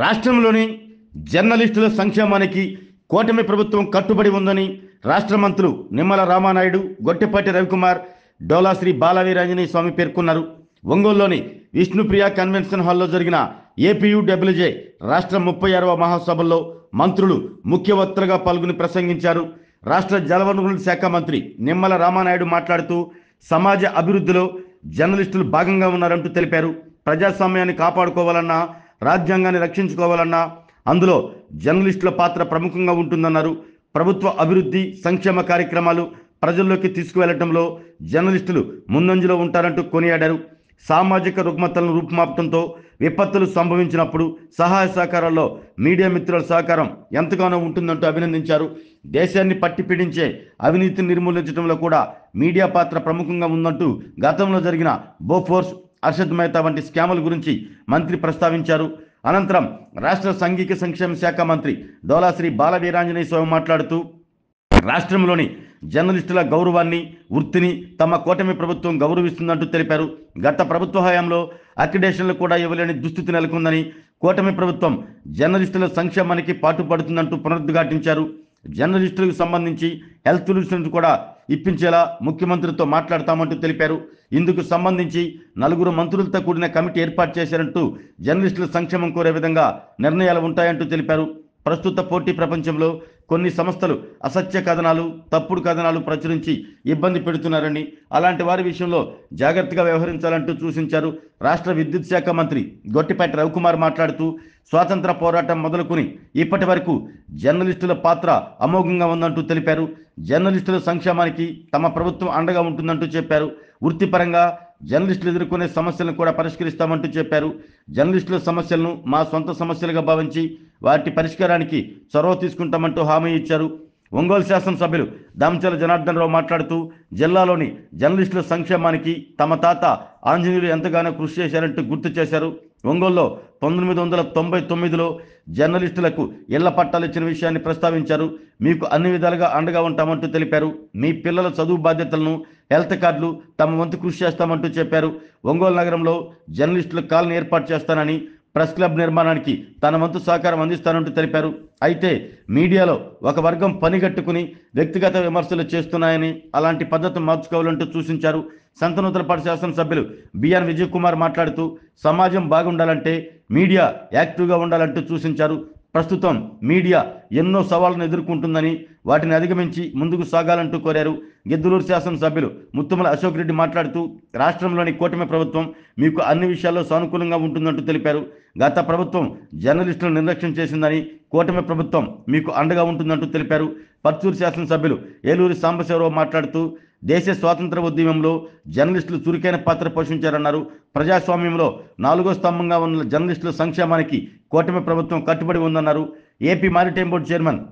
రాష్ట్రంలోని జర్నలిస్టుల సంక్షేమానికి కూటమి ప్రభుత్వం కట్టుబడి ఉందని రాష్ట్ర మంత్రులు నిమ్మల రామానాయుడు, గొట్టిపాటి రవికుమార్, డోలా శ్రీ బాలవీరాంజనేయ స్వామి పేర్కొన్నారు. ఒంగోలులోని విష్ణుప్రియ కన్వెన్షన్ హాల్లో జరిగిన ఏపీయూడబ్ల్యూజే రాష్ట్ర 36వ మహాసభల్లో మంత్రులు ముఖ్య వక్తలుగా పాల్గొని ప్రసంగించారు. రాష్ట్ర జలవనరుల శాఖ మంత్రి నిమ్మల రామానాయుడు మాట్లాడుతూ సమాజ అభివృద్ధిలో జర్నలిస్టులు భాగంగా ఉన్నారంటూ తెలిపారు. ప్రజాస్వామ్యాన్ని కాపాడుకోవాలన్నా, రాజ్యాంగాన్ని రక్షించుకోవాలన్నా అందులో జర్నలిస్టుల పాత్ర ప్రముఖంగా ఉంటుందన్నారు. ప్రభుత్వ అభివృద్ధి సంక్షేమ కార్యక్రమాలు ప్రజల్లోకి తీసుకువెళ్లడంలో జర్నలిస్టులు ముందంజలో ఉంటారంటూ కొనియాడారు. సామాజిక రుగ్మతలను రూపుమాపడంతో విపత్తులు సంభవించినప్పుడు సహాయ సహకారాల్లో మీడియా మిత్రుల సహకారం ఎంతగానో ఉంటుందంటూ అభినందించారు. దేశాన్ని పట్టిపీడించే అవినీతిని నిర్మూలించడంలో కూడా మీడియా పాత్ర ప్రముఖంగా ఉందంటూ గతంలో జరిగిన బోఫోర్స్, అర్షద్ మెహతా వంటి స్కాముల గురించి మంత్రి ప్రస్తావించారు. అనంతరం రాష్ట్ర సాంఘిక సంక్షేమ శాఖ మంత్రి డోలా శ్రీ బాలవీరాంజనేయ స్వామి మాట్లాడుతూ రాష్ట్రంలోని జర్నలిస్టుల గౌరవాన్ని, వృత్తిని తమ కూటమి ప్రభుత్వం గౌరవిస్తుందంటూ తెలిపారు. గత ప్రభుత్వ హయాంలో అక్రిడేషన్లు కూడా ఇవ్వలేని దుస్థితి నెలకొందని, కూటమి ప్రభుత్వం జర్నలిస్టుల సంక్షేమానికి పాటుపడుతుందంటూ పునరుద్ఘాటించారు. జర్నలిస్టులకు సంబంధించి హెల్త్ ఇన్సూరెన్స్ కూడా ఇప్పించేలా ముఖ్యమంత్రితో మాట్లాడతామంటూ తెలిపారు. ఇందుకు సంబంధించి 4 మంత్రులతో కూడిన కమిటీ ఏర్పాటు చేశారంటూ జర్నలిస్టుల సంక్షేమం కోరే విధంగా నిర్ణయాలు ఉంటాయంటూ తెలిపారు. ప్రస్తుత పోటీ ప్రపంచంలో కొన్ని సంస్థలు అసత్య కథనాలు, తప్పుడు కథనాలు ప్రచురించి ఇబ్బంది పెడుతున్నారని, అలాంటి వారి విషయంలో జాగ్రత్తగా వ్యవహరించాలంటూ సూచించారు. రాష్ట్ర విద్యుత్ శాఖ మంత్రి గొట్టిపాటి రవికుమార్ మాట్లాడుతూ స్వాతంత్ర పోరాటం మొదలుకొని ఇప్పటి వరకు జర్నలిస్టుల పాత్ర అమోఘంగా ఉందంటూ తెలిపారు. జర్నలిస్టుల సంక్షేమానికి తమ ప్రభుత్వం అండగా ఉంటుందంటూ చెప్పారు. వృత్తిపరంగా జర్నలిస్టులు ఎదుర్కొనే సమస్యలను కూడా పరిష్కరిస్తామంటూ చెప్పారు. జర్నలిస్టుల సమస్యలను మా సొంత సమస్యలుగా భావించి వాటి పరిష్కారానికి చొరవ తీసుకుంటామంటూ హామీ ఇచ్చారు. ఒంగోలు శాసనసభ్యులు దామచల జనార్దన్ రావు మాట్లాడుతూ జిల్లాలోని జర్నలిస్టుల సంక్షేమానికి తమ తాత ఆంజనేయులు ఎంతగానో కృషి చేశారంటూ గుర్తు చేశారు. ఒంగోలులో 1999లో జర్నలిస్టులకు ఇళ్ల పట్టాలు ఇచ్చిన విషయాన్ని ప్రస్తావించారు. మీకు అన్ని విధాలుగా అండగా ఉంటామంటూ తెలిపారు. మీ పిల్లల చదువు బాధ్యతలను, హెల్త్ కార్డులు తమ వంతు కృషి చేస్తామంటూ చెప్పారు. ఒంగోలు నగరంలో జర్నలిస్టుల కాలనీ ఏర్పాటు చేస్తానని, ప్రెస్ క్లబ్ నిర్మాణానికి తన వంతు సహకారం అందిస్తానంటూ తెలిపారు. అయితే మీడియాలో ఒక వర్గం పనిగట్టుకుని వ్యక్తిగత విమర్శలు చేస్తున్నాయని, అలాంటి పద్ధతిని మార్చుకోవాలంటూ సూచించారు. సంతనూతలపాటి శాసనసభ్యులు బిఎన్ విజయ్ కుమార్ మాట్లాడుతూ సమాజం బాగుండాలంటే మీడియా యాక్టివ్గా ఉండాలంటూ సూచించారు. ప్రస్తుతం మీడియా ఎన్నో సవాళ్లను ఎదుర్కొంటుందని, వాటిని అధిగమించి ముందుకు సాగాలంటూ కోరారు. గిద్దలూరు శాసనసభ్యులు ముత్తుమల అశోక్ రెడ్డి మాట్లాడుతూ రాష్ట్రంలోని కూటమి ప్రభుత్వం మీకు అన్ని విషయాల్లో సానుకూలంగా ఉంటుందంటూ తెలిపారు. గత ప్రభుత్వం జర్నలిస్టులను నిర్లక్ష్యం చేసిందని, కూటమి ప్రభుత్వం మీకు అండగా ఉంటుందంటూ తెలిపారు. పర్చూరు శాసనసభ్యులు ఏలూరి సాంబశివరావు మాట్లాడుతూ దేశ స్వాతంత్ర ఉద్యమంలో జర్నలిస్టులు చురుకైన పాత్ర పోషించారన్నారు. ప్రజాస్వామ్యంలో 4వ స్తంభంగా ఉన్న జర్నలిస్టుల సంక్షేమానికి కూటమి ప్రభుత్వం కట్టుబడి ఉందన్నారు. AP maritime board chairman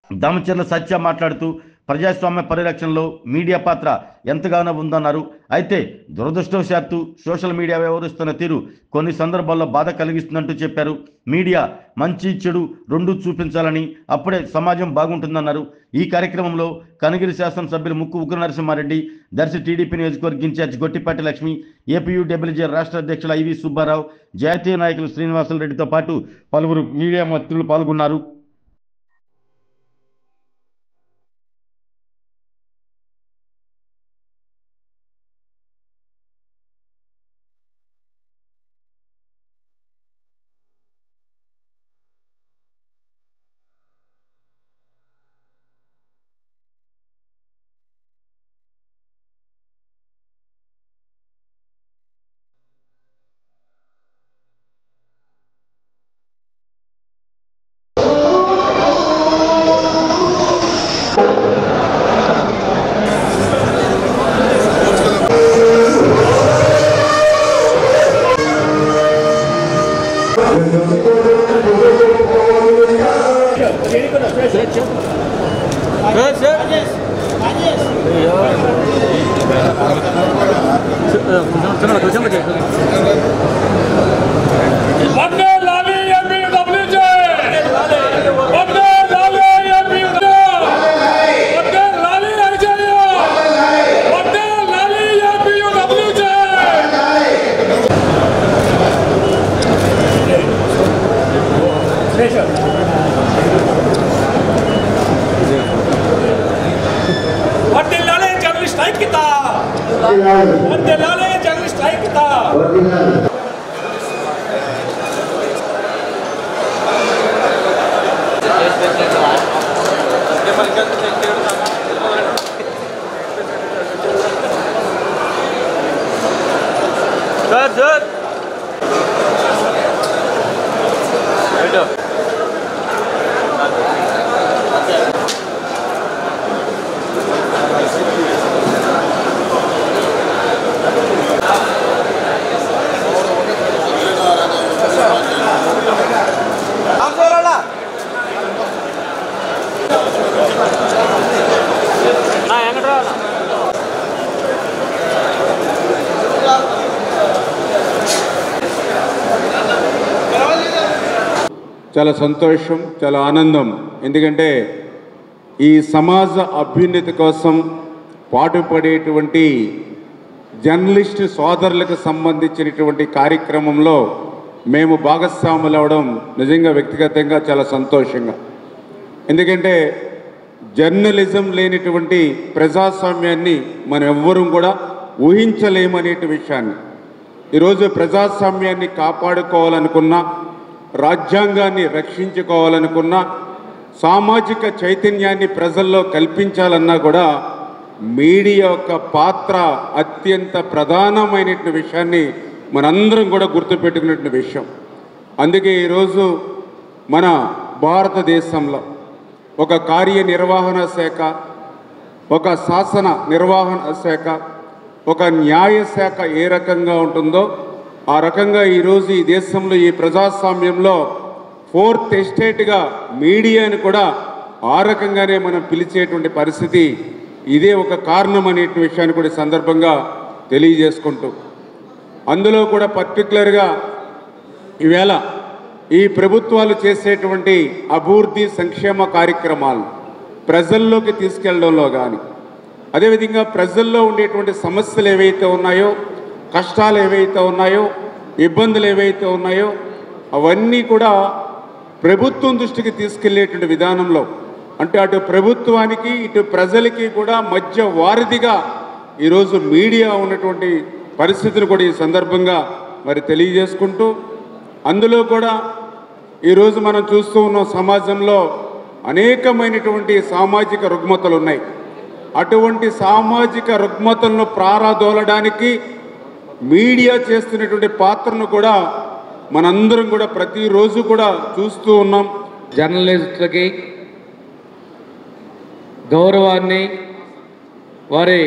Damacharla Satya మాట్లాడుతూ ప్రజాస్వామ్య పరిరక్షణలో మీడియా పాత్ర ఎంతగానో ఉందన్నారు. అయితే దురదృష్టవశాత్తు సోషల్ మీడియా వ్యవహరిస్తున్న తీరు కొన్ని సందర్భాల్లో బాధ కలిగిస్తుందంటూ చెప్పారు. మీడియా మంచి చెడు రెండూ చూపించాలని, అప్పుడే సమాజం బాగుంటుందన్నారు. ఈ కార్యక్రమంలో కనగిరి శాసనసభ్యులు ముక్కు ఉగ్ర నరసింహారెడ్డి, దర్శి టీడీపీ నియోజకవర్గ ఇన్ఛార్జ్ గొట్టిపాటి లక్ష్మి, ఏపీయూడబ్ల్యూజే రాష్ట్ర అధ్యక్షులు ఐవి సుబ్బారావు, జాతీయ నాయకులు శ్రీనివాసులు రెడ్డితో పాటు పలువురు మీడియా మంత్రులు పాల్గొన్నారు. వర్ధిల్లాలే జర్నలిస్ట్ ఐక్యత, వర్ధిల్లాలే జర్నలిస్ట్ ఐక్యత. Good. చాలా సంతోషం, చాలా ఆనందం. ఎందుకంటే ఈ సమాజ అభ్యున్నతి కోసం పాటుపడేటువంటి జర్నలిస్టు సోదరులకు సంబంధించినటువంటి కార్యక్రమంలో మేము భాగస్వాములు అవడం నిజంగా వ్యక్తిగతంగా చాలా సంతోషంగా. ఎందుకంటే జర్నలిజం లేనిటువంటి ప్రజాస్వామ్యాన్ని మనం ఎవ్వరూ కూడా ఊహించలేమనే విషయాన్ని, ఈరోజు ప్రజాస్వామ్యాన్ని కాపాడుకోవాలనుకున్నా, రాజ్యాంగాన్ని రక్షించుకోవాలనుకున్నా, సామాజిక చైతన్యాన్ని ప్రజల్లో కల్పించాలన్నా కూడా మీడియా యొక్క పాత్ర అత్యంత ప్రధానమైన విషయాన్ని మనందరం కూడా గుర్తుపెట్టుకునే విషయం. అందుకే ఈరోజు మన భారతదేశంలో ఒక కార్యనిర్వహణ శాఖ, ఒక శాసన నిర్వహణ శాఖ, ఒక న్యాయ శాఖ ఏ రకంగా ఉంటుందో ఆ రకంగా ఈరోజు ఈ దేశంలో ఈ ప్రజాస్వామ్యంలో ఫోర్త్ ఎస్టేట్గా మీడియాని కూడా ఆ రకంగానే మనం పిలిచేటువంటి పరిస్థితి ఇదే ఒక కారణం అనే విషయాన్ని కూడా సందర్భంగా తెలియజేసుకుంటూ, అందులో కూడా పర్టికులర్గా ఈవేళ ఈ ప్రభుత్వాలు చేసేటువంటి అభివృద్ధి సంక్షేమ కార్యక్రమాలు ప్రజల్లోకి తీసుకెళ్లడంలో కానీ, అదేవిధంగా ప్రజల్లో ఉండేటువంటి సమస్యలు ఏవైతే ఉన్నాయో, కష్టాలు ఏవైతే ఉన్నాయో, ఇబ్బందులు ఏవైతే ఉన్నాయో అవన్నీ కూడా ప్రభుత్వం దృష్టికి తీసుకెళ్లేటువంటి విధానంలో, అంటే అటు ప్రభుత్వానికి ఇటు ప్రజలకి కూడా మధ్య వారధిగా ఈరోజు మీడియా ఉన్నటువంటి పరిస్థితిని కూడా ఈ సందర్భంగా మరి తెలియజేసుకుంటూ, అందులో కూడా ఈరోజు మనం చూస్తూ ఉన్న సమాజంలో అనేకమైనటువంటి సామాజిక రుగ్మతలు ఉన్నాయి. అటువంటి సామాజిక రుగ్మతలను ప్రారదోలడానికి మీడియా చేస్తున్నటువంటి పాత్రను కూడా మనందరం కూడా ప్రతిరోజు కూడా చూస్తూ ఉన్నాం. జర్నలిస్టులకి గౌరవాన్ని, వారి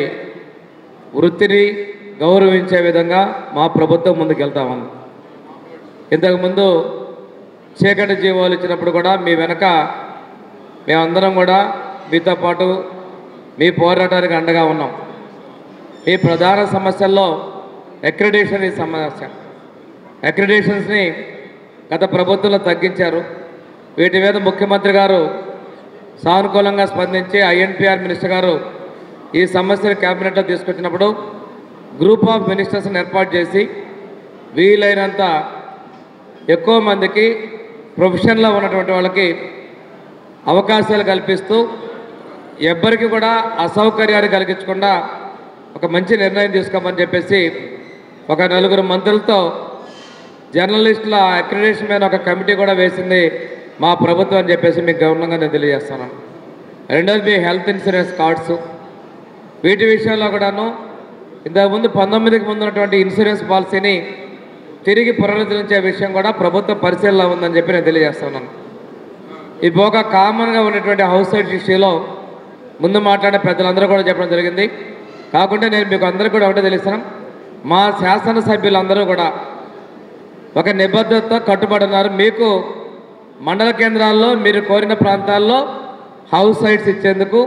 వృత్తిని గౌరవించే విధంగా మా ప్రభుత్వం ముందుకెళ్తామని. ఇంతకుముందు చీకటి జీవాలు ఇచ్చినప్పుడు కూడా మీ వెనక మేమందరం కూడా మీతో పాటు మీ పోరాటానికి అండగా ఉన్నాం. ఈ ప్రధాన సమస్యల్లో అక్రిడిటేషన్ ఈ సమస్య. అక్రిడిటేషన్స్ని గత ప్రభుత్వంలో తగ్గించారు. వీటి మీద ముఖ్యమంత్రి గారు సానుకూలంగా స్పందించి ఐఎన్పిఆర్ మినిస్టర్ గారు ఈ సమస్యను క్యాబినెట్లో తీసుకొచ్చినప్పుడు గ్రూప్ ఆఫ్ మినిస్టర్స్ని ఏర్పాటు చేసి వీలైనంత ఎక్కువ మందికి ప్రొఫెషన్లో ఉన్నటువంటి వాళ్ళకి అవకాశాలు కల్పిస్తూ ఎవ్వరికి కూడా అసౌకర్యాన్ని కలిగించకుండా ఒక మంచి నిర్ణయం తీసుకోమని చెప్పేసి ఒక 4 మంత్రులతో జర్నలిస్టుల అక్రిడిటేషన్ మీద ఒక కమిటీ కూడా వేసింది మా ప్రభుత్వం అని చెప్పేసి మీకు గౌరవంగా నేను తెలియజేస్తాను. రెండోది మీ హెల్త్ ఇన్సూరెన్స్ కార్డ్స్, వీటి విషయంలో కూడాను ఇంతకుముందు 19కి ముందు ఉన్నటువంటి ఇన్సూరెన్స్ పాలసీని తిరిగి పునరుద్ధరించే విషయం కూడా ప్రభుత్వ పరిశీలనలో ఉందని చెప్పి నేను తెలియజేస్తున్నాను. ఈ పోగా కామన్గా ఉన్నటువంటి హౌస్ సైడ్ ఇష్యూలో ముందు మాట్లాడే పెద్దలందరూ కూడా చెప్పడం జరిగింది. కాకుండా నేను మీకు అందరికీ కూడా ఒకటే తెలుస్తాను, మా శాసనసభ్యులందరూ కూడా ఒక నిబద్ధతతో కట్టుబడి ఉన్నారు. మీకు మండల కేంద్రాల్లో మీరు కోరిన ప్రాంతాల్లో హౌస్ సైట్స్ ఇచ్చేందుకు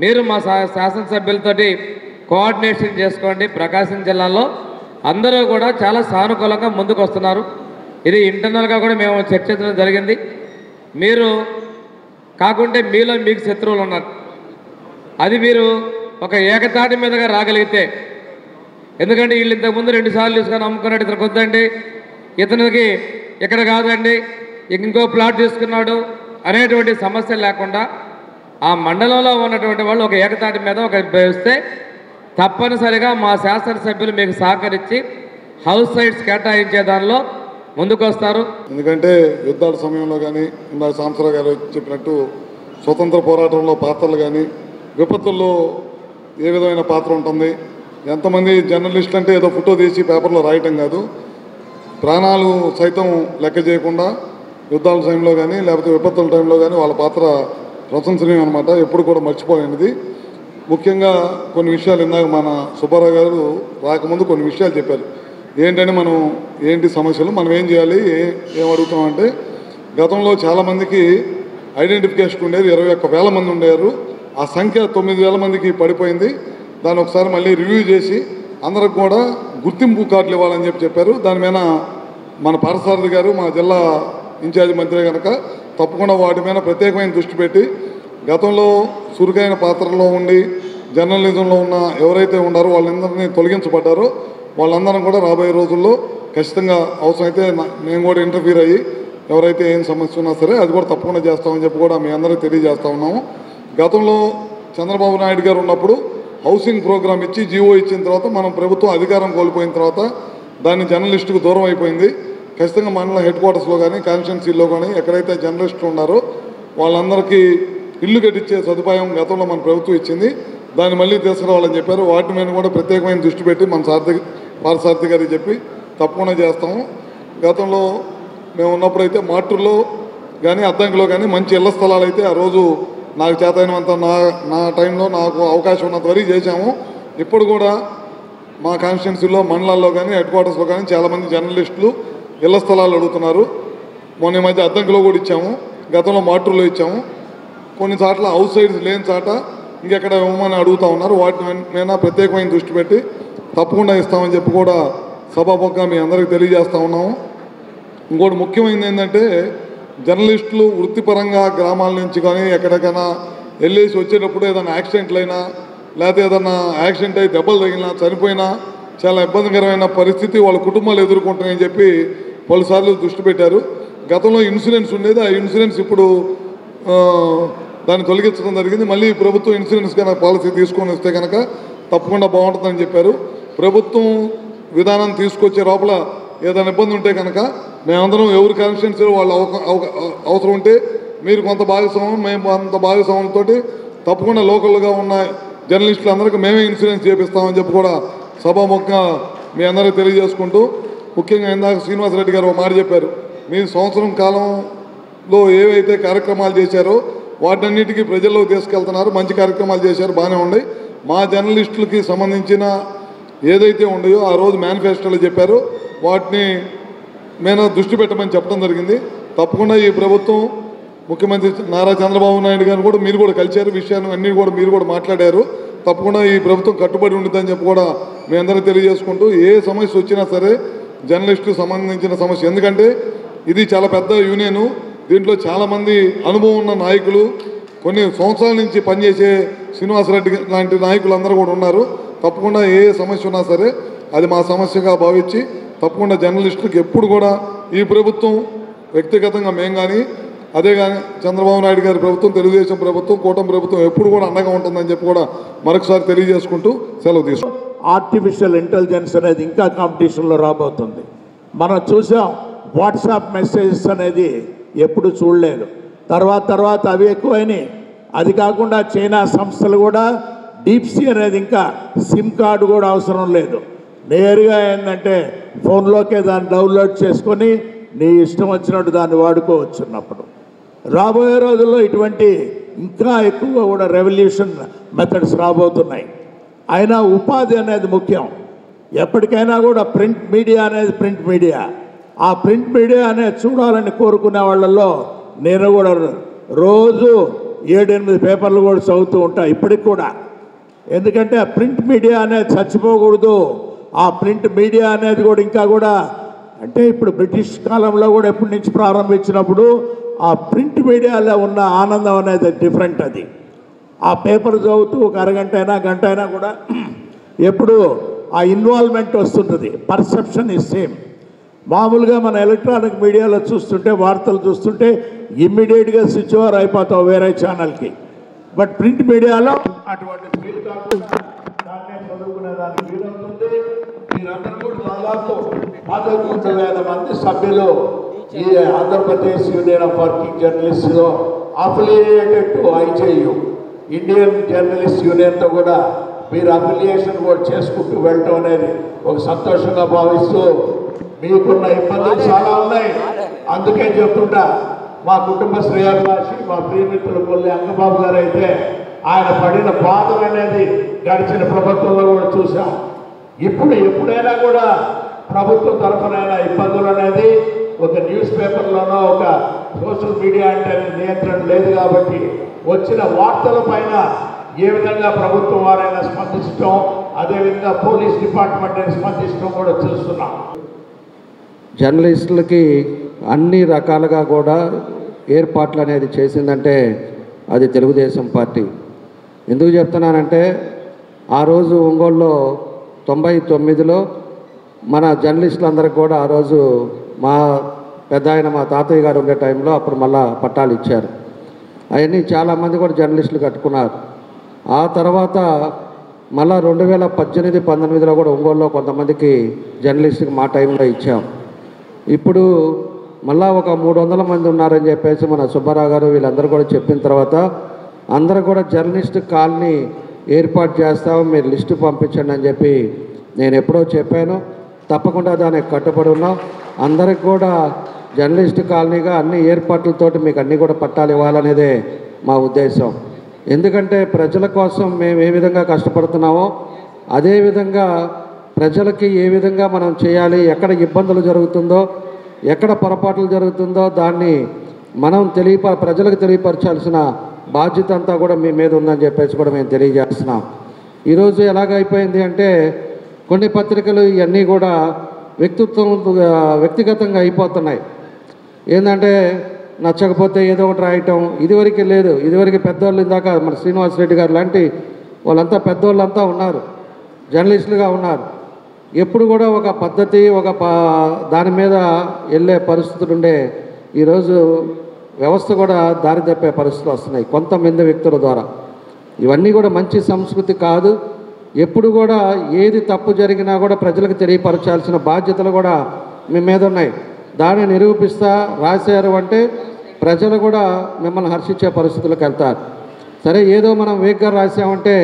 మీరు మా శాసనసభ్యులతోటి కోఆర్డినేషన్ చేసుకోండి. ప్రకాశం జిల్లాలో అందరూ కూడా చాలా సానుకూలంగా ముందుకు వస్తున్నారు. ఇది ఇంటర్నల్గా కూడా మేము చర్చించడం జరిగింది. మీరు కాకుంటే మీలో మీకు శత్రువులు ఉన్నారు, అది మీరు ఒక ఏకతాటి మీదగా రాగలిగితే, ఎందుకంటే వీళ్ళు ఇంతకుముందు 2 సార్లు తీసుకొని అమ్ముకున్నట్టు ఇతనికి వద్దండి, ఇతనికి ఇక్కడ కాదండి, ఇంకో ప్లాట్ తీసుకున్నాడు అనేటువంటి సమస్య లేకుండా ఆ మండలంలో ఉన్నటువంటి వాళ్ళు ఒక ఏకతాటి మీద ఒక వేస్తే తప్పనిసరిగా మా శాసనసభ్యులు మీకు సహకరించి హౌస్ సైట్స్ కేటాయించే దానిలో ముందుకు వస్తారు. ఎందుకంటే యుద్ధాల సమయంలో కానీ ఇందాక సాంబశివరావు గారు చెప్పినట్టు స్వతంత్ర పోరాటంలో పాత్రలు కానీ విపత్తుల్లో ఏ విధమైన పాత్ర ఉంటుంది. ఎంతమంది జర్నలిస్టులు అంటే ఏదో ఫోటో తీసి పేపర్లో రాయటం కాదు, ప్రాణాలు సైతం లెక్క చేయకుండా యుద్ధాల టైంలో కానీ లేకపోతే విపత్తుల టైంలో కానీ వాళ్ళ పాత్ర ప్రశంసనీయం అనమాట. ఎప్పుడు కూడా మర్చిపోలేనిది. ముఖ్యంగా కొన్ని విషయాలు ఇందాక మన సుబ్బారావు గారు రాకముందు కొన్ని విషయాలు చెప్పారు. ఏంటంటే మనం ఏంటి సమస్యలు, మనం ఏం చేయాలి, ఏం అడుగుతామంటే గతంలో చాలామందికి ఐడెంటిఫికేషన్ ఉండేది 21,000 మంది ఉండేవారు. ఆ సంఖ్య 9,000 మందికి పడిపోయింది. దాన్ని ఒకసారి మళ్ళీ రివ్యూ చేసి అందరికి కూడా గుర్తింపు కార్డులు ఇవ్వాలని చెప్పారు. దాని మీద మన పార్థసారథి గారు మా జిల్లా ఇన్ఛార్జి మంత్రి కనుక తప్పకుండా వాటి మీద ప్రత్యేకమైన దృష్టి పెట్టి గతంలో చురుకైన పాత్రలో ఉండి జర్నలిజంలో ఉన్న ఎవరైతే ఉన్నారో వాళ్ళందరినీ తొలగించబడ్డారో వాళ్ళందరం కూడా రాబోయే రోజుల్లో ఖచ్చితంగా అవసరమైతే మేము కూడా ఇంటర్ఫీర్ అయ్యి ఎవరైతే ఏం సమస్య ఉన్నా సరే అది కూడా తప్పకుండా చేస్తామని చెప్పి కూడా మీ అందరికీ తెలియజేస్తూ ఉన్నాము. గతంలో చంద్రబాబు నాయుడు గారు ఉన్నప్పుడు హౌసింగ్ ప్రోగ్రామ్ ఇచ్చి జీవో ఇచ్చిన తర్వాత మనం ప్రభుత్వం అధికారం కోల్పోయిన తర్వాత దాన్ని జర్నలిస్టుకు దూరం అయిపోయింది. ఖచ్చితంగా మండల హెడ్ క్వార్టర్స్లో కానీ కాన్స్టిట్యున్సీలో కానీ ఎక్కడైతే జర్నలిస్టులు ఉన్నారో వాళ్ళందరికీ ఇల్లు కట్టించే సదుపాయం గతంలో మన ప్రభుత్వం ఇచ్చింది. దాన్ని మళ్ళీ తీసుకురావాలని చెప్పారు. వాటి మీద కూడా ప్రత్యేకమైన దృష్టి పెట్టి మన పార్థసారథి గారికి చెప్పి తప్పకుండా చేస్తాము. గతంలో మేము ఉన్నప్పుడైతే మాటూరులో కానీ అద్దంకిలో కానీ మంచి ఇళ్ల స్థలాలు అయితే ఆ రోజు నాకు చేతైనంత నా టైంలో నాకు అవకాశం ఉన్నంత వరకు చేశాము. ఇప్పుడు కూడా మా కాన్స్టిట్యున్సీలో మండలాల్లో కానీ హెడ్ క్వార్టర్స్లో కానీ చాలామంది జర్నలిస్టులు ఇళ్ల స్థలాలు అడుగుతున్నారు. మొన్న మధ్య అద్దంకిలో కూడా ఇచ్చాము, గతంలో మాటూరులో ఇచ్చాము. కొన్ని చోట్ల హౌస్ సైడ్స్ లేని చాట ఇంకెక్కడ ఇవ్వమని అడుగుతూ ఉన్నారు. వాటి మీద ప్రత్యేకమైన దృష్టి పెట్టి తప్పకుండా ఇస్తామని చెప్పి కూడా సభాముఖంగా మీ అందరికీ తెలియజేస్తూ ఉన్నాము. ఇంకోటి ముఖ్యమైనది ఏంటంటే జర్నలిస్టులు వృత్తిపరంగా గ్రామాల నుంచి కానీ ఎక్కడికైనా వెళ్ళేసి వచ్చేటప్పుడు ఏదైనా యాక్సిడెంట్లు అయినా లేకపోతే ఏదైనా యాక్సిడెంట్ అయి దెబ్బలు తగిలినా చనిపోయినా చాలా ఇబ్బందికరమైన పరిస్థితి వాళ్ళ కుటుంబాలు ఎదుర్కొంటాయని చెప్పి పలుసార్లు దృష్టి పెట్టారు. గతంలో ఇన్సూరెన్స్ ఉండేది, ఆ ఇన్సూరెన్స్ ఇప్పుడు దాన్ని తొలగించడం జరిగింది. మళ్ళీ ప్రభుత్వం ఇన్సూరెన్స్ కనుక పాలసీ తీసుకొని వస్తే కనుక తప్పకుండా బాగుంటుందని చెప్పారు. ప్రభుత్వం విధానం తీసుకొచ్చే లోపల ఏదైనా ఇబ్బంది ఉంటే కనుక మేమందరం ఎవరి కాన్స్టిట్యున్సీలో వాళ్ళు అవసరం ఉంటే మీరు కొంత భాగస్వామ్యం మేము కొంత భాగస్వామ్యంతో తప్పకుండా లోకల్గా ఉన్న జర్నలిస్టులు అందరికీ మేమే ఇన్సూరెన్స్ చేపిస్తామని చెప్పి కూడా సభాముఖంగా మీ అందరికీ తెలియజేసుకుంటూ, ముఖ్యంగా ఇందాక శ్రీనివాసరెడ్డి గారు ఒక మాట చెప్పారు. మీరు సంవత్సరం కాలంలో ఏవైతే కార్యక్రమాలు చేశారో వాటన్నిటికీ ప్రజల్లోకి తీసుకెళ్తున్నారు. మంచి కార్యక్రమాలు చేశారు, బాగానే ఉన్నాయి. మా జర్నలిస్టులకి సంబంధించిన ఏదైతే ఉన్నాయో ఆ రోజు మేనిఫెస్టోలో చెప్పారో వాటిని మేము దృష్టి పెట్టమని చెప్పడం జరిగింది. తప్పకుండా ఈ ప్రభుత్వం ముఖ్యమంత్రి నారా చంద్రబాబు నాయుడు గారు కూడా మీరు కూడా కలిశారు, విషయాన్ని అన్నీ కూడా మీరు కూడా మాట్లాడారు. తప్పకుండా ఈ ప్రభుత్వం కట్టుబడి ఉంటుందని చెప్పి కూడా మీ అందరూ తెలియజేసుకుంటూ, ఏ సమస్య వచ్చినా సరే జర్నలిస్టుకు సంబంధించిన సమస్య, ఎందుకంటే ఇది చాలా పెద్ద యూనియను, దీంట్లో చాలామంది అనుభవం ఉన్న నాయకులు కొన్ని సంవత్సరాల నుంచి పనిచేసే శ్రీనివాసరెడ్డి లాంటి నాయకులు అందరూ కూడా ఉన్నారు. తప్పకుండా ఏ సమస్య ఉన్నా సరే అది మా సమస్యగా భావించి తప్పకుండా జర్నలిస్టులకు ఎప్పుడు కూడా ఈ ప్రభుత్వం వ్యక్తిగతంగా మేము కానీ అదే కానీ చంద్రబాబు నాయుడు గారి ప్రభుత్వం, తెలుగుదేశం ప్రభుత్వం, కూటమి ప్రభుత్వం ఎప్పుడు కూడా అండగా ఉంటుందని చెప్పి కూడా మరొకసారి తెలియజేసుకుంటూ సెలవు తీసుకుంటాం. ఆర్టిఫిషియల్ ఇంటెలిజెన్స్ అనేది ఇంకా కాంపిటీషన్లో రాబోతుంది. మనం చూసాం వాట్సాప్ మెసేజెస్ అనేది ఎప్పుడు చూడలేదు. తర్వాత అవి ఎక్కువైనాయి. అది కాకుండా చైనా సంస్థలు కూడా డీప్సీ అనేది ఇంకా సిమ్ కార్డు కూడా అవసరం లేదు. నేరుగా ఏంటంటే ఫోన్లోకే దాన్ని డౌన్లోడ్ చేసుకొని నీ ఇష్టం వచ్చినట్టు దాన్ని వాడుకోవచ్చున్నప్పుడు. రాబోయే రోజుల్లో ఇటువంటి ఇంకా ఎక్కువ కూడా రెవల్యూషన్ మెథడ్స్ రాబోతున్నాయి. అయినా ఉపాధి అనేది ముఖ్యం. ఎప్పటికైనా కూడా ప్రింట్ మీడియా అనేది ప్రింట్ మీడియా. ఆ ప్రింట్ మీడియా అనేది చూడాలని కోరుకునే వాళ్ళల్లో నేను కూడా రోజు 7-8 పేపర్లు కూడా చదువుతూ ఉంటా ఇప్పటికి కూడా. ఎందుకంటే ఆ ప్రింట్ మీడియా అనేది చచ్చిపోకూడదు. ఆ ప్రింట్ మీడియా అనేది కూడా ఇంకా కూడా అంటే ఇప్పుడు బ్రిటిష్ కాలంలో కూడా ఎప్పటి నుంచి ప్రారంభించినప్పుడు ఆ ప్రింట్ మీడియాలో ఉన్న ఆనందం అనేది డిఫరెంట్. అది ఆ పేపర్ చదువుతూ ఒక అరగంట అయినా గంట అయినా కూడా ఎప్పుడు ఆ ఇన్వాల్వ్మెంట్ వస్తుంటుంది. Perception is same. మామూలుగా మన ఎలక్ట్రానిక్ మీడియాలో చూస్తుంటే వార్తలు చూస్తుంటే ఇమ్మీడియట్గా స్విచ్ ఓవర్ అయిపోతావు వేరే ఛానల్కి. బట్ ప్రింట్ మీడియాలో అటువంటి ఫీల్ కాకుండా దాన్నే చదువుకునేదానికి వీలవుతుంది. మీరందరూ కూడా దాదాపు 11,000 మంది సభ్యులు ఈ ఆంధ్రప్రదేశ్ యూనియన్ ఆఫ్ వర్కింగ్ జర్నలిస్ట్లో affiliated to IJU Indian journalist యూనియన్తో కూడా మీరు అఫిలియేషన్ కూడా చేసుకుంటూ వెళ్ళటం అనేది ఒక సంతోషంగా భావిస్తూ, మీకున్న ఇబ్బందులు చాలా ఉన్నాయి. అందుకే చెప్తుంటా, మా కుటుంబ శ్రేయాభిలాషి మా ప్రియమిత్రులు కొల్లి అంగబాబు గారు అయితే ఆయన పడిన బాధలు అనేది గడిచిన ప్రభుత్వంలో కూడా చూసాం. ఇప్పుడు ఎప్పుడైనా కూడా ప్రభుత్వం తరఫునైనా ఇబ్బందులు అనేది ఒక న్యూస్ పేపర్లోనో ఒక సోషల్ మీడియా అంటే నియంత్రణ లేదు కాబట్టి వచ్చిన వార్తల పైన ఏ విధంగా ప్రభుత్వం వారైనా స్పందించడం, అదేవిధంగా పోలీస్ డిపార్ట్మెంట్ స్పందించడం కూడా చూస్తున్నాం. జర్నలిస్టులకి అన్ని రకాలుగా కూడా ఏర్పాట్లు అనేది చేసిందంటే అది తెలుగుదేశం పార్టీ. ఎందుకు చెప్తున్నానంటే ఆ రోజు ఒంగోలులో 99లో మన జర్నలిస్టులందరికీ కూడా ఆ రోజు మా పెద్ద ఆయన మా తాతయ్య గారు ఉండే టైంలో అప్పుడు మళ్ళా పట్టాలు ఇచ్చారు. అవన్నీ చాలామంది కూడా జర్నలిస్టులు కట్టుకున్నారు. ఆ తర్వాత మళ్ళా 2018-19లో కూడా ఒంగోలులో కొంతమందికి జర్నలిస్టుకి మా టైంలో ఇచ్చాం. ఇప్పుడు మళ్ళా ఒక 300 మంది ఉన్నారని చెప్పేసి మన సుబ్బారావు గారు వీళ్ళందరూ కూడా చెప్పిన తర్వాత అందరూ కూడా జర్నలిస్ట్ కాలనీ ఏర్పాటు చేస్తాము, మీరు లిస్టు పంపించండి అని చెప్పి నేను ఎప్పుడో చెప్పాను. తప్పకుండా దానికి కట్టుబడి ఉన్నాం. అందరికి కూడా జర్నలిస్ట్ కాలనీగా అన్ని ఏర్పాట్లతోటి మీకు అన్నీ కూడా పట్టాలు ఇవ్వాలనేదే మా ఉద్దేశం. ఎందుకంటే ప్రజల కోసం మేము ఏ విధంగా కష్టపడుతున్నామో అదేవిధంగా ప్రజలకి ఏ విధంగా మనం చేయాలి, ఎక్కడ ఇబ్బందులు జరుగుతుందో ఎక్కడ పొరపాట్లు జరుగుతుందో దాన్ని మనం ప్రజలకు తెలియపరచాల్సిన బాధ్యత అంతా కూడా మీ మీద ఉందని చెప్పేసి కూడా మేము తెలియజేస్తున్నాం. ఈరోజు ఎలాగైపోయింది అంటే కొన్ని పత్రికలు ఇవన్నీ కూడా వ్యక్తిగతంగా అయిపోతున్నాయి. ఏంటంటే నచ్చకపోతే ఏదో ఒకటి రాయటం, ఇదివరకు లేదు. ఇదివరకు పెద్దవాళ్ళు ఇందాక మన శ్రీనివాసరెడ్డి గారు లాంటి వాళ్ళంతా పెద్దవాళ్ళంతా ఉన్నారు, జర్నలిస్టులుగా ఉన్నారు. ఎప్పుడు కూడా ఒక పద్ధతి దాని మీద వెళ్ళే పరిస్థితులు ఉండే ఈరోజు వ్యవస్థ కూడా దారి తప్పే పరిస్థితులు వస్తున్నాయి కొంతమంది వ్యక్తుల ద్వారా. ఇవన్నీ కూడా మంచి సంస్కృతి కాదు. ఎప్పుడు కూడా ఏది తప్పు జరిగినా కూడా ప్రజలకు తెలియపరచాల్సిన బాధ్యతలు కూడా మీ మీద ఉన్నాయి. దాన్ని నిరూపిస్తా రాశారు అంటే ప్రజలు కూడా మిమ్మల్ని హర్షించే పరిస్థితులకు వెళ్తారు. సరే ఏదో మనం వేగ్గా రాసామంటే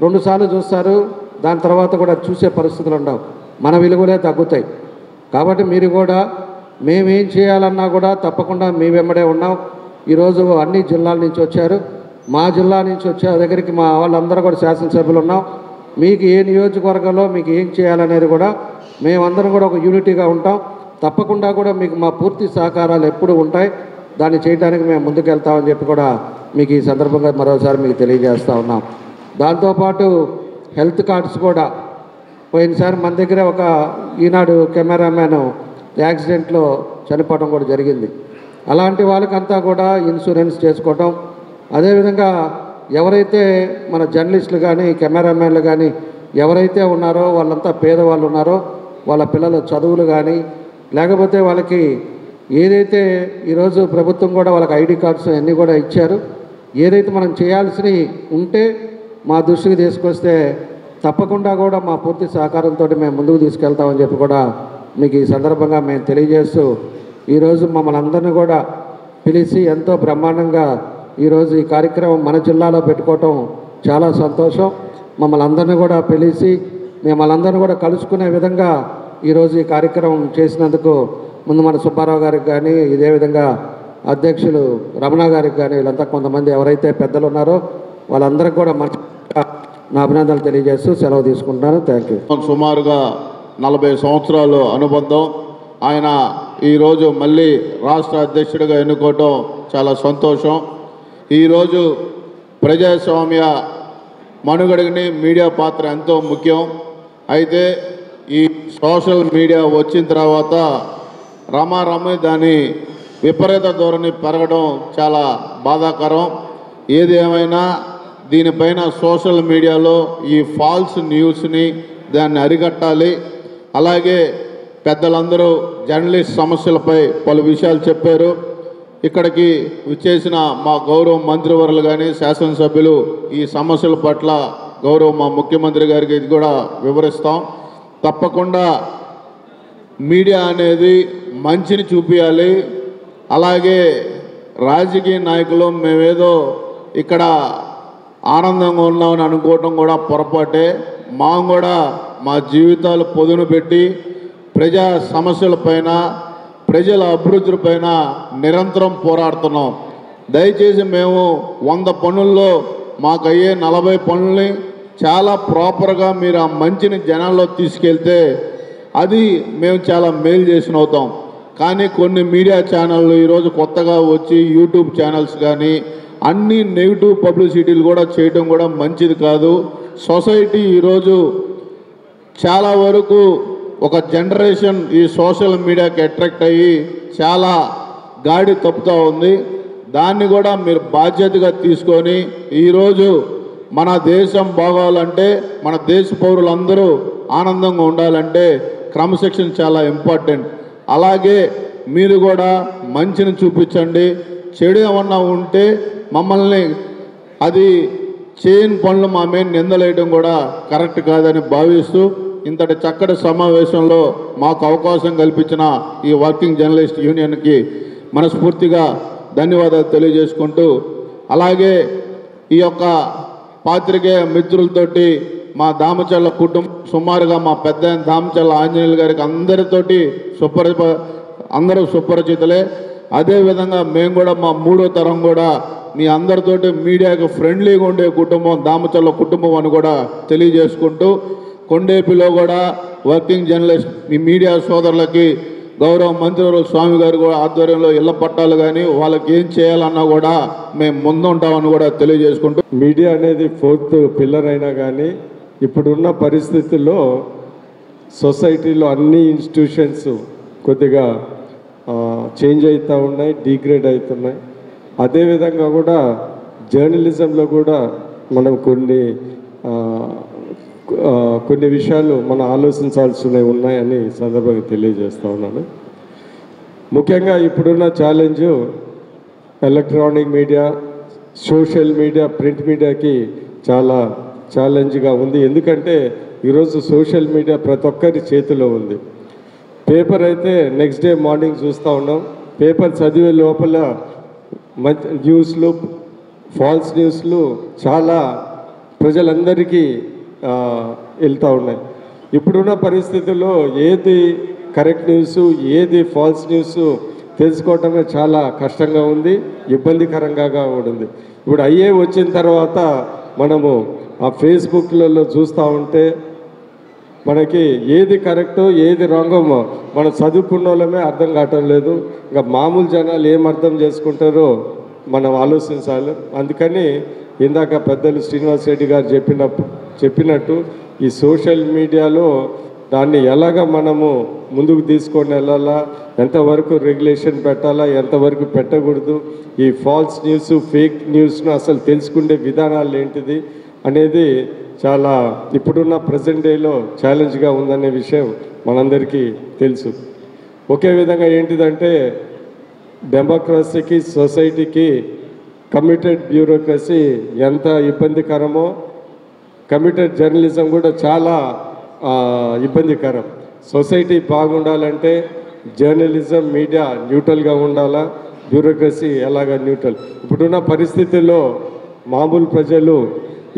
2 సార్లు చూస్తారు, దాని తర్వాత కూడా చూసే పరిస్థితులు ఉండవు, మన విలువలే తగ్గుతాయి. కాబట్టి మీరు కూడా మేమేం చేయాలన్నా కూడా తప్పకుండా మీ వెంబడే ఉన్నాం. ఈరోజు అన్ని జిల్లాల నుంచి వచ్చారు, మా జిల్లా నుంచి వచ్చే దగ్గరికి మా వాళ్ళందరూ కూడా శాసనసభ్యులు ఉన్నాం. మీకు ఏ నియోజకవర్గంలో మీకు ఏం చేయాలనేది కూడా మేమందరం కూడా ఒక యూనిటీగా ఉంటాం. తప్పకుండా కూడా మీకు మా పూర్తి సహకారాలు ఎప్పుడు ఉంటాయి. దాన్ని చేయడానికి మేము ముందుకు వెళ్తామని చెప్పి కూడా మీకు ఈ సందర్భంగా మరోసారి మీకు తెలియజేస్తూ ఉన్నాం. దాంతోపాటు హెల్త్ కార్డ్స్ కూడా పోయినసారి మన దగ్గర ఒక ఈనాడు కెమెరామ్యాన్ యాక్సిడెంట్లో చనిపోవడం కూడా జరిగింది. అలాంటి వాళ్ళకంతా కూడా ఇన్సూరెన్స్ చేసుకోవటం, అదేవిధంగా ఎవరైతే మన జర్నలిస్టులు కానీ కెమెరామ్యాన్లు కానీ ఎవరైతే ఉన్నారో వాళ్ళంతా పేదవాళ్ళు ఉన్నారో వాళ్ళ పిల్లల చదువులు కానీ లేకపోతే వాళ్ళకి ఏదైతే ఈరోజు ప్రభుత్వం కూడా వాళ్ళకి ఐడి కార్డ్స్ అన్నీ కూడా ఇచ్చారు. ఏదైతే మనం చేయాల్సినవి ఉంటే మా దృష్టికి తీసుకొస్తే తప్పకుండా కూడా మా పూర్తి సహకారంతో మేము ముందుకు తీసుకెళ్తామని చెప్పి కూడా మీకు ఈ సందర్భంగా మేము తెలియజేస్తూ ఈరోజు మమ్మల్ని అందరినీ కూడా పిలిచి ఎంతో బ్రహ్మాండంగా ఈరోజు ఈ కార్యక్రమం మన జిల్లాలో పెట్టుకోవటం చాలా సంతోషం. మమ్మల్ని అందరినీ కూడా పిలిచి మిమ్మల్ని అందరినీ కూడా కలుసుకునే విధంగా ఈరోజు ఈ కార్యక్రమం చేసినందుకు ముందు మన సుబ్బారావు గారికి కానీ ఇదే విధంగా అధ్యక్షులు రమణ గారికి కానీ వీళ్ళంతా కొంతమంది ఎవరైతే పెద్దలు ఉన్నారో వాళ్ళందరికీ కూడా నా అభినందనలు తెలియజేస్తూ సెలవు తీసుకుంటాను. Thank you. సుమారుగా 40 సంవత్సరాలు అనుబంధం. ఆయన ఈరోజు మళ్ళీ రాష్ట్ర అధ్యక్షుడిగా ఎన్నుకోవటం చాలా సంతోషం. ఈరోజు ప్రజాస్వామ్య మనుగడని మీడియా పాత్ర ఎంతో ముఖ్యం. అయితే ఈ సోషల్ మీడియా వచ్చిన తర్వాత రమారమి దాని విపరీత ధోరణి పెరగడం చాలా బాధాకరం. ఏది ఏమైనా దీనిపైన సోషల్ మీడియాలో ఈ ఫాల్స్ న్యూస్ని దాన్ని అరికట్టాలి. అలాగే పెద్దలందరూ జర్నలిస్ట్ సమస్యలపై పలు విషయాలు చెప్పారు. ఇక్కడికి విచ్చేసిన మా గౌరవ మంత్రివర్యులు కానీ శాసనసభ్యులు ఈ సమస్యల పట్ల గౌరవ మా ముఖ్యమంత్రి గారికి ఇది కూడా వివరిస్తాం. తప్పకుండా మీడియా అనేది మంచిని చూపించాలి. అలాగే రాజకీయ నాయకులు మేమేదో ఇక్కడ ఆనందంగా ఉన్నామని అనుకోవటం కూడా పొరపాటే. కూడా మా జీవితాలు పొదును పెట్టి ప్రజా సమస్యలపైన ప్రజల అభివృద్ధిపైన నిరంతరం పోరాడుతున్నాం. దయచేసి మేము 100 పనుల్లో మాకు అయ్యే 40 పనుల్ని చాలా ప్రాపర్గా మీరు ఆ మంచిని జనాల్లో తీసుకెళ్తే అది మేము చాలా మేలు చేసిన అవుతాం. కానీ కొన్ని మీడియా ఛానళ్ళు ఈరోజు కొత్తగా వచ్చి యూట్యూబ్ ఛానల్స్ కానీ అన్ని నెగిటివ్ పబ్లిసిటీలు కూడా చేయడం కూడా మంచిది కాదు. సొసైటీ ఈరోజు చాలా వరకు ఒక జనరేషన్ ఈ సోషల్ మీడియాకి అట్రాక్ట్ అయ్యి చాలా గాడి తప్పుతూ ఉంది. దాన్ని కూడా మీరు బాధ్యతగా తీసుకొని ఈరోజు మన దేశం బాగోవాలంటే మన దేశ పౌరులందరూ ఆనందంగా ఉండాలంటే క్రమశిక్షణ చాలా ఇంపార్టెంట్. అలాగే మీరు కూడా మంచిని చూపించండి. చెడు ఏమన్నా ఉంటే మమ్మల్ని అది చేయని పనులు మా మీద నిందలేయడం కూడా కరెక్ట్ కాదని భావిస్తూ ఇంతటి చక్కటి సమావేశంలో మాకు అవకాశం కల్పించిన ఈ వర్కింగ్ జర్నలిస్ట్ యూనియన్కి మనస్ఫూర్తిగా ధన్యవాదాలు తెలియజేసుకుంటూ, అలాగే ఈ యొక్క పాత్రికేయ మిత్రులతోటి మా దామచర్ల కుటుంబం సుమారుగా మా పెద్ద దామచర్ల ఆంజనేయులు గారికి అందరూ సుపరిచితులే. అదేవిధంగా మేము కూడా మా 3వ తరం కూడా మీ అందరితోటి మీడియాకు ఫ్రెండ్లీగా ఉండే కుటుంబం దామచర్ల కుటుంబం అని కూడా తెలియజేసుకుంటూ, కొండేపిలో కూడా వర్కింగ్ జర్నలిస్ట్ మీ మీడియా సోదరులకి గౌరవ మంత్రివర్యులు స్వామి గారు కూడా ఆధ్వర్యంలో ఇళ్ల పట్టాలు కానీ వాళ్ళకి ఏం చేయాలన్నా కూడా మేము ముందుంటామని కూడా తెలియజేసుకుంటూ, మీడియా అనేది 4th పిల్లర్ అయినా కానీ ఇప్పుడున్న పరిస్థితుల్లో సొసైటీలో అన్ని ఇన్స్టిట్యూషన్స్ కొద్దిగా చేంజ్ అవుతూ ఉన్నాయి, డిగ్రేడ్ అవుతున్నాయి. అదేవిధంగా కూడా జర్నలిజంలో కూడా మనం కొన్ని విషయాలు మనం ఆలోచించాల్సినవి ఉన్నాయని సందర్భంగా తెలియజేస్తూ ఉన్నాను. ముఖ్యంగా ఇప్పుడున్న challenge electronic media, social media, print మీడియాకి చాలా ఛాలెంజ్గా ఉంది. ఎందుకంటే ఈరోజు సోషల్ మీడియా ప్రతి ఒక్కరి చేతిలో ఉంది. పేపర్ అయితే నెక్స్ట్ డే మార్నింగ్ చూస్తూ ఉన్నాం. పేపర్ చదివే లోపల న్యూస్లు, ఫాల్స్ న్యూస్లు చాలా ప్రజలందరికీ వెళ్తూ ఉన్నాయి. ఇప్పుడున్న పరిస్థితుల్లో ఏది కరెక్ట్ న్యూస్, ఏది ఫాల్స్ న్యూస్ తెలుసుకోవటమే చాలా కష్టంగా ఉంది, ఇబ్బందికరంగా కూడా ఉంది. ఇప్పుడు అయ్యే వచ్చిన తర్వాత మనము ఆ ఫేస్బుక్లలో చూస్తూ ఉంటే మనకి ఏది కరెక్టో ఏది రాంగో మనం చదువుకున్న వాళ్ళమే అర్థం కావటం లేదు. ఇంకా మామూలు జనాలు ఏం అర్థం చేసుకుంటారో మనం ఆలోచించాలి. అందుకని ఇందాక పెద్దలు శ్రీనివాస్ రెడ్డి గారు చెప్పినట్టు ఈ సోషల్ మీడియాలో దాన్ని ఎలాగ మనము ముందుకు తీసుకొని వెళ్ళాలా, ఎంతవరకు రెగ్యులేషన్ పెట్టాలా, ఎంతవరకు పెట్టకూడదు, ఈ ఫాల్స్ న్యూస్, ఫేక్ న్యూస్ను అసలు తెలుసుకునే విధానాలు ఏంటిది అనేది చాలా ఇప్పుడున్న ప్రజెంట్ డేలో ఛాలెంజ్గా ఉందనే విషయం మనందరికీ తెలుసు. ఒకే విధంగా ఏంటిదంటే డెమోక్రసీకి, సొసైటీకి కమిటెడ్ బ్యూరోక్రసీ ఎంత ఇబ్బందికరమో కమిటెడ్ జర్నలిజం కూడా చాలా ఇబ్బందికరం. సొసైటీ బాగుండాలంటే జర్నలిజం, మీడియా న్యూట్రల్గా ఉండాలా, బ్యూరోక్రసీ ఎలాగా న్యూట్రల్. ఇప్పుడున్న పరిస్థితుల్లో మామూలు ప్రజలు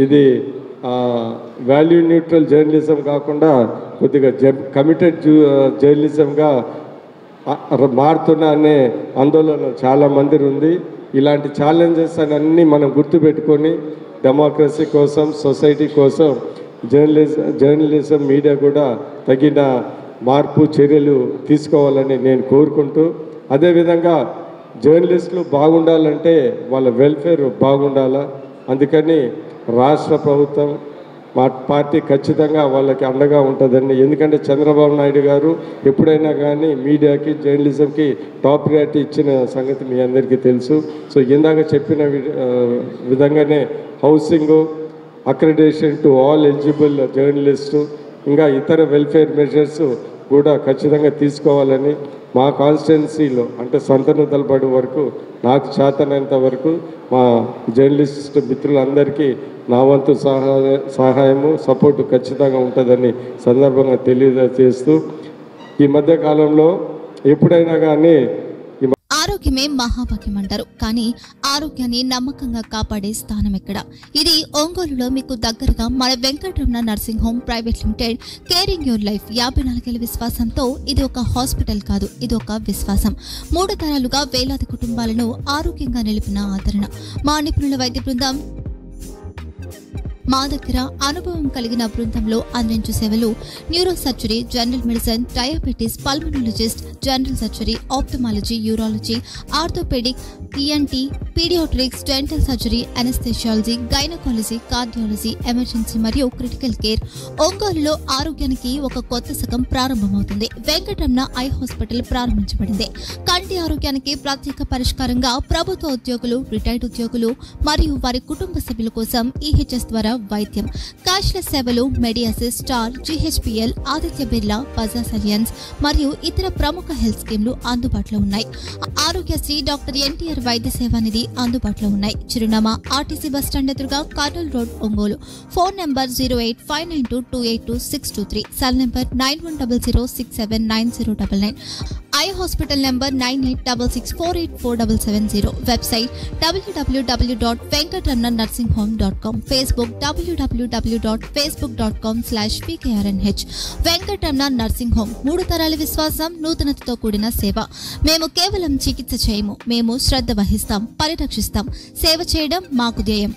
ఇది వాల్యూ న్యూట్రల్ జర్నలిజం కాకుండా కొద్దిగా కమిటెడ్ జర్నలిజంగా మారుతున్నా అనే ఆందోళన చాలామంది ఉంది. ఇలాంటి ఛాలెంజెస్ అన్నీ మనం గుర్తుపెట్టుకొని డెమోక్రసీ కోసం, సొసైటీ కోసం జర్నలిజం మీడియా కూడా తగిన మార్పు చర్యలు తీసుకోవాలని నేను కోరుకుంటూ, అదేవిధంగా జర్నలిస్టులు బాగుండాలంటే వాళ్ళ వెల్ఫేర్ బాగుండాలా. అందుకని రాష్ట్ర ప్రభుత్వం, మా పార్టీ ఖచ్చితంగా వాళ్ళకి అండగా ఉంటుందండి. ఎందుకంటే చంద్రబాబు నాయుడు గారు ఎప్పుడైనా కానీ మీడియాకి, జర్నలిజంకి టాప్ ప్రయారిటీ ఇచ్చిన సంగతి మీ అందరికీ తెలుసు. సో ఇందాక చెప్పిన విధంగానే housing, accreditation to all eligible journalist, ఇంకా ఇతర వెల్ఫేర్ మెజర్స్ కూడా ఖచ్చితంగా తీసుకోవాలని మా కాన్స్టిట్యున్సీలో అంటే సంతనూతలపడి వరకు నాకు చేతనంత వరకు మా జర్నలిస్ట్ మిత్రులందరికీ నా వంతు సహాయము సపోర్టు ఖచ్చితంగా ఉంటుందని సందర్భంగా తెలియజేస్తూ ఈ మధ్య కాలంలో ఎప్పుడైనా కానీ ఆరోగ్యమే మహాభాగ్యం అంటారు, కానీ ఆరోగ్యాన్ని నమ్మకంగా కాపాడే స్థానం ఎక్కడ? ఇది ఒంగోలులో మీకు దగ్గరగా మన Venkataramana nursing home private limited. Caring your life 54 ఏళ్ల విశ్వాసంతో ఇది ఒక హాస్పిటల్ కాదు, ఇది ఒక విశ్వాసం. 3 తరాలుగా వేలాది కుటుంబాలను ఆరోగ్యంగా నిలిపిన ఆదరణ. మా నిపుణుల వైద్య బృందం మా దగ్గర అనుభవం కలిగిన బృందంలో అందించే సేవలు neuro surgery, general medicine, diabetes, pulmonologist, general surgery, ophthalmology, urology, orthopaedic, ENT, paediatrics, dental surgery, anaesthesiology, gynaecology, cardiology, emergency మరియు క్రిటికల్ కేర్. ఒంగోలులో ఆరోగ్యానికి ఒక కొత్త శకం ప్రారంభమవుతుంది. వెంకటరమణ ఐ హాస్పిటల్ ప్రారంభించబడింది. కంటి ఆరోగ్యానికి ప్రత్యేక పరిష్కారంగా ప్రభుత్వ ఉద్యోగులు, రిటైర్డ్ ఉద్యోగులు మరియు వారి కుటుంబ సభ్యుల కోసం ఈహెచ్ఎస్ ద్వారా వైద్యం. క్యాష్లెస్ సేవలు మెడియాసిస్, Star, GHPL, Aditya Birla, Bajaj Allianz మరియు ఇతర ప్రముఖ హెల్త్ స్కీమ్లు అందుబాటులో ఉన్నాయి. ఆరోగ్యశ్రీ, డాక్టర్ ఎన్టీఆర్ వైద్య సేవా నిధి అందుబాటులో ఉన్నాయి. చిరునామా ఆర్టీసీ బస్టాండ్ ఎదురుగా, Kurnool road, Ongole. Phone number 08592282623, cell number 9100679099, eye hospital number 9866484770, website www.venkatramananursinghome.com, Facebook www.facebook.com/pkrnh. Venkataramana nursing home 3 తరాల విశ్వాసం, నూతనతతో కూడిన సేవ. మేము కేవలం చికిత్స చేయము, మేము శ్రద్ధ వహిస్తాం, పరిరక్షిస్తాం. సేవ చేయడం మాకు ధ్యేయం.